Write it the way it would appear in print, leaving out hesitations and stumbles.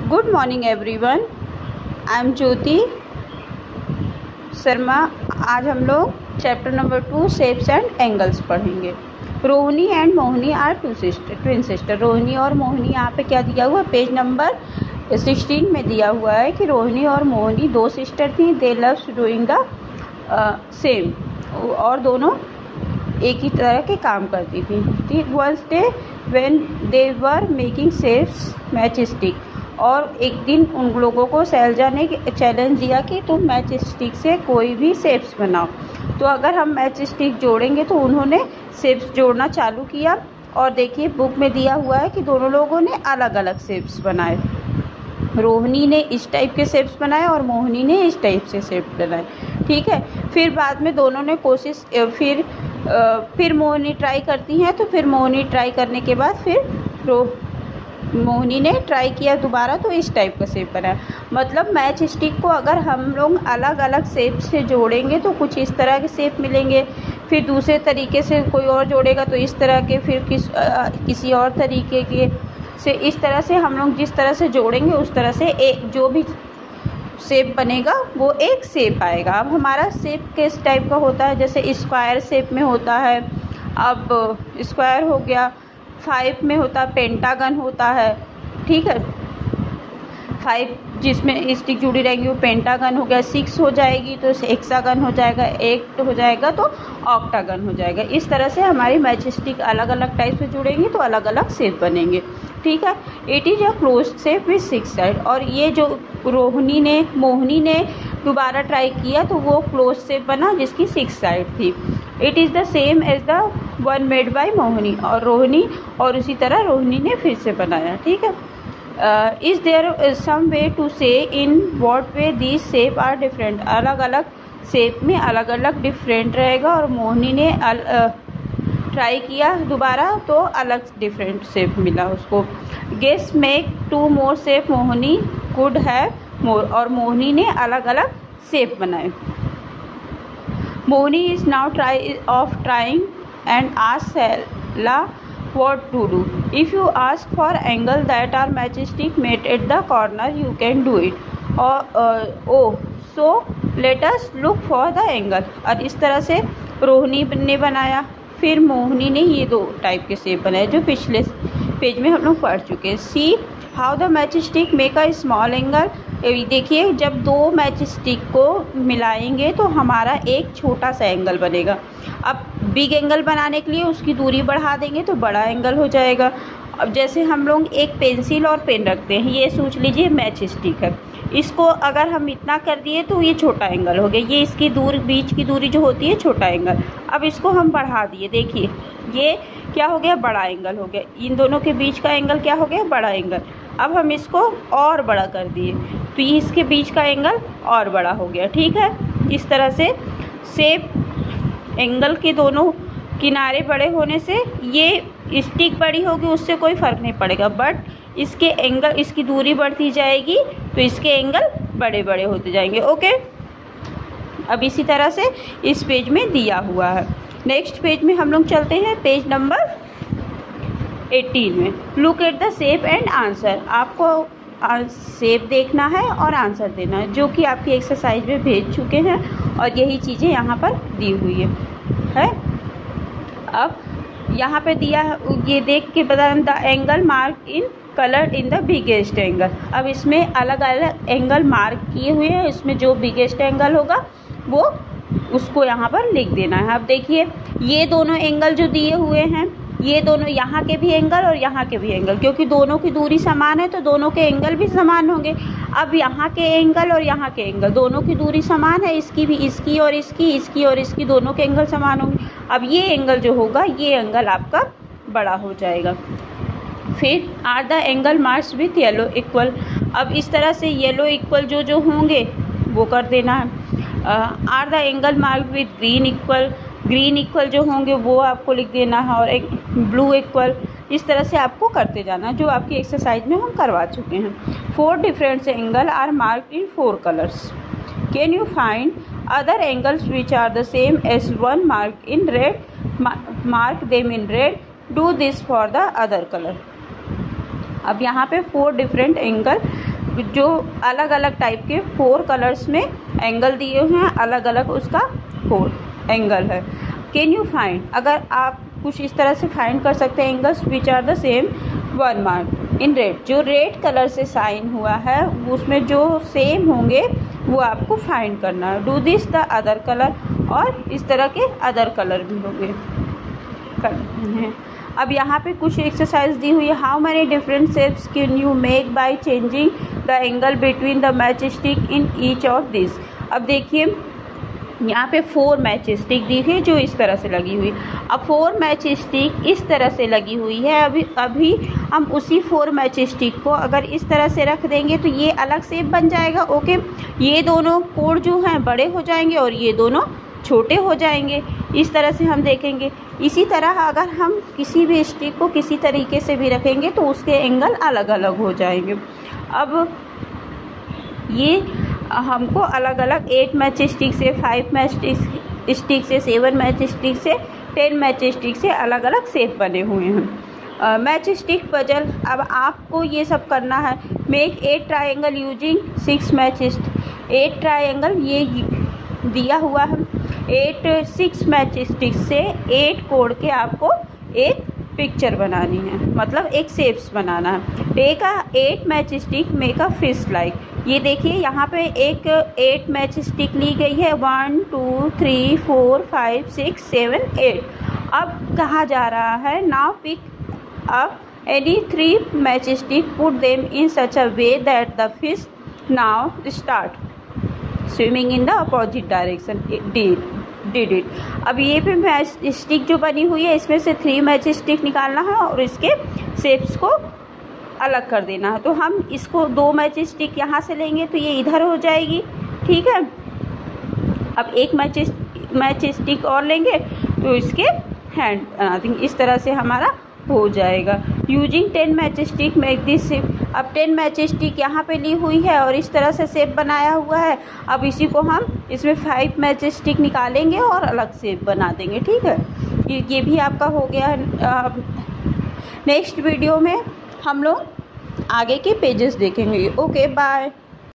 Good morning everyone, I am Jyoti Sharma. आज हम लोग chapter number 2 shapes and angles पढ़ेंगे। Rohini and Mohini are twin sister. Rohini और मोहिनी यहाँ पे क्या दिया हुआ है, पेज नंबर 16 में दिया हुआ है कि रोहिणी और मोहिनी दो सिस्टर थी। They loves doing the same, और दोनों एक ही तरह के काम करती थी। Once day when they were making shapes match stick, और एक दिन उन लोगों को शैलजा ने चैलेंज दिया कि तुम मैच स्टिक से कोई भी शेप्स बनाओ। तो अगर हम मैच स्टिक जोड़ेंगे तो उन्होंने शेप्स जोड़ना चालू किया, और देखिए बुक में दिया हुआ है कि दोनों लोगों ने अलग अलग शेप्स बनाए। रोहिणी ने इस टाइप के शेप्स बनाए और मोहिनी ने इस टाइप से शेप बनाए। ठीक है, फिर बाद में दोनों ने कोशिश, फिर मोहिनी ट्राई करती हैं, तो फिर मोहिनी ट्राई करने के बाद फिर मोहिनी ने ट्राई किया दोबारा, तो इस टाइप का शेप बनाया। मतलब मैच स्टिक को अगर हम लोग अलग अलग शेप से जोड़ेंगे तो कुछ इस तरह के शेप मिलेंगे, फिर दूसरे तरीके से कोई और जोड़ेगा तो इस तरह के, फिर किसी और तरीके के से, इस तरह से हम लोग जिस तरह से जोड़ेंगे उस तरह से एक जो भी शेप बनेगा वो एक शेप आएगा। अब हमारा शेप किस टाइप का होता है, जैसे स्क्वायर शेप में होता है। अब स्क्वायर हो गया, 5 में होता है, पेंटागन होता है। ठीक है, 5 जिसमें स्टिक जुड़ी रहेंगी वो पेंटागन हो गया, 6 हो जाएगी तो हेक्सागन हो जाएगा, 8 हो जाएगा तो ऑक्टागन हो जाएगा। इस तरह से हमारी मैच स्टिक अलग अलग टाइप से जुड़ेंगी तो अलग अलग शेप बनेंगे। ठीक है, it is a close shape with 6 side. और ये जो मोहिनी ने दोबारा ट्राई किया तो वो क्लोज शेप बना जिसकी 6 साइड थी। It is the same as the one made by Mohini, और रोहिणी और उसी तरह रोहिणी ने फिर से बनाया। ठीक है, is there some way to say in what way these shape are different. अलग अलग शेप में अलग अलग डिफरेंट रहेगा, और मोहिनी ने ट्राई किया दोबारा तो अलग डिफरेंट शेप मिला उसको। Guess make 2 more shape Mohini could have more, और मोहिनी ने अलग अलग शेप बनाए। Mohini is now trying and ask Sela what to do. If you ask for angle that are matchstick made at the corner, you can do it. So let us look for the angle. और इस तरह से रोहिणी ने बनाया, फिर मोहिनी ने ये दो टाइप के शेप बनाए जो पिछले पेज में हम लोग पढ़ चुके हैं। See how the match stick make a small angle. देखिए, जब दो मैच स्टिक को मिलाएंगे तो हमारा एक छोटा सा एंगल बनेगा। अब बिग एंगल बनाने के लिए उसकी दूरी बढ़ा देंगे तो बड़ा एंगल हो जाएगा। अब जैसे हम लोग एक पेंसिल और पेन रखते हैं, ये सोच लीजिए मैच स्टिक है, इसको अगर हम इतना कर दिए तो ये छोटा एंगल हो गया। ये इसकी बीच की दूरी जो होती है छोटा एंगल। अब इसको हम बढ़ा दिए, देखिए ये क्या हो गया, बड़ा एंगल हो गया। इन दोनों के बीच का एंगल क्या हो गया, बड़ा एंगल। अब हम इसको और बड़ा कर दिए तो ये इसके बीच का एंगल और बड़ा हो गया। ठीक है, इस तरह से शेप एंगल के दोनों किनारे बड़े होने से ये स्टिक बड़ी होगी, उससे कोई फ़र्क नहीं पड़ेगा, बट इसके एंगल, इसकी दूरी बढ़ती जाएगी तो इसके एंगल बड़े बड़े होते जाएंगे। ओके, अब इसी तरह से इस पेज में दिया हुआ है। नेक्स्ट पेज में हम लोग चलते हैं, पेज नंबर 18 में। Look at the shape and answer. आपको शेप देखना है और आंसर देना है, जो कि आपकी एक्सरसाइज में भेज चुके हैं, और यही चीज़ें यहाँ पर दी हुई है। अब यहाँ पे दिया है, ये देख के बता, the angle mark in colour in the biggest angle. अब इसमें अलग अलग एंगल मार्क किए हुए हैं, इसमें जो बिगेस्ट एंगल होगा वो उसको यहाँ पर लिख देना है। अब देखिए, ये दोनों एंगल जो दिए हुए हैं, ये दोनों, यहाँ के भी एंगल और यहाँ के भी एंगल, क्योंकि दोनों की दूरी समान है तो दोनों के एंगल भी समान होंगे। अब यहाँ के एंगल और यहाँ के एंगल, दोनों की दूरी समान है, इसकी भी, इसकी और इसकी दोनों के एंगल समान होंगे। अब ये एंगल जो होगा, ये एंगल आपका बड़ा हो जाएगा। फिर are the angle marks with yellow equal. अब इस तरह से येलो इक्वल जो होंगे वो कर देना है। Are the angle mark with green equal जो होंगे वो आपको लिख देना है, और एक ब्लू इक्वल। इस तरह से आपको करते जाना, जो आपकी एक्सरसाइज में हम करवा चुके हैं। 4 different angle are marked in 4 colours. Can you find other angles which are the same as one mark in red, mark them in red, do this for the other colour. अब यहाँ पे 4 different angle जो अलग अलग type के 4 colours में angle दिए हुए हैं, अलग अलग उसका 4 एंगल है। कैन यू फाइंड, अगर आप कुछ इस तरह से फाइंड कर सकते हैं angles which are the same 1 mark in red, जो रेड कलर से साइन हुआ है उसमें जो सेम होंगे वो आपको फाइंड करना है। Do this the other colour, और इस तरह के अदर कलर भी होंगे करने हैं। अब यहाँ पे कुछ एक्सरसाइज दी हुई है। How many different shapes can you make by changing the angle between the match stick in each of this. अब देखिए यहाँ पे 4 मैच स्टिक दी है जो इस तरह से लगी हुई। अब 4 मैच स्टिक इस तरह से लगी हुई है। अभी हम उसी 4 मैच स्टिक को अगर इस तरह से रख देंगे तो ये अलग शेप बन जाएगा। ओके, ये दोनों कोण जो हैं बड़े हो जाएंगे और ये दोनों छोटे हो जाएंगे। इस तरह से हम देखेंगे। इसी तरह अगर हम किसी भी स्टिक को किसी तरीके से भी रखेंगे तो उसके एंगल अलग अलग हो जाएंगे। अब ये हमको अलग अलग 8 मैच स्टिक से, 5 मैच स्टिक से, 7 मैच स्टिक से, 10 मैच स्टिक से अलग अलग शेप बने हुए हैं। मैच स्टिक पजल, अब आपको ये सब करना है। Make 8 triangle using 6 match stick. 8 triangle ये दिया हुआ है। 6 मैच स्टिक से 8 कोण के आपको एक पिक्चर बनानी है, मतलब एक शेप्स बनाना है। Take a 8 match stick, make a fish like. ये देखिए यहाँ पे एक 8 मैच स्टिक ली गई है। 1 2 3 4 5 6 7 8। अब कहा जा रहा है now pick up any 3 match stick, put them in such a way that the fish now start swimming in the opposite direction. Did it. अब ये पे मैच स्टिक जो बनी हुई है इसमें से 3 मैच स्टिक निकालना है और इसके शेप्स को अलग कर देना है। तो हम इसको 2 मैच स्टिक यहाँ से लेंगे तो ये इधर हो जाएगी, ठीक है। अब एक मैच स्टिक और लेंगे तो इसके हैंड बना देंगे। इस तरह से हमारा हो जाएगा। Using 10 match stick make this shape. अब 10 मैच स्टिक यहाँ पे ली हुई है और इस तरह से शेप बनाया हुआ है। अब इसी को हम इसमें 5 मैच स्टिक निकालेंगे और अलग शेप बना देंगे, ठीक है। ये भी आपका हो गया है। नेक्स्ट वीडियो में हम लोग आगे के पेजेस देखेंगे। Okay, bye.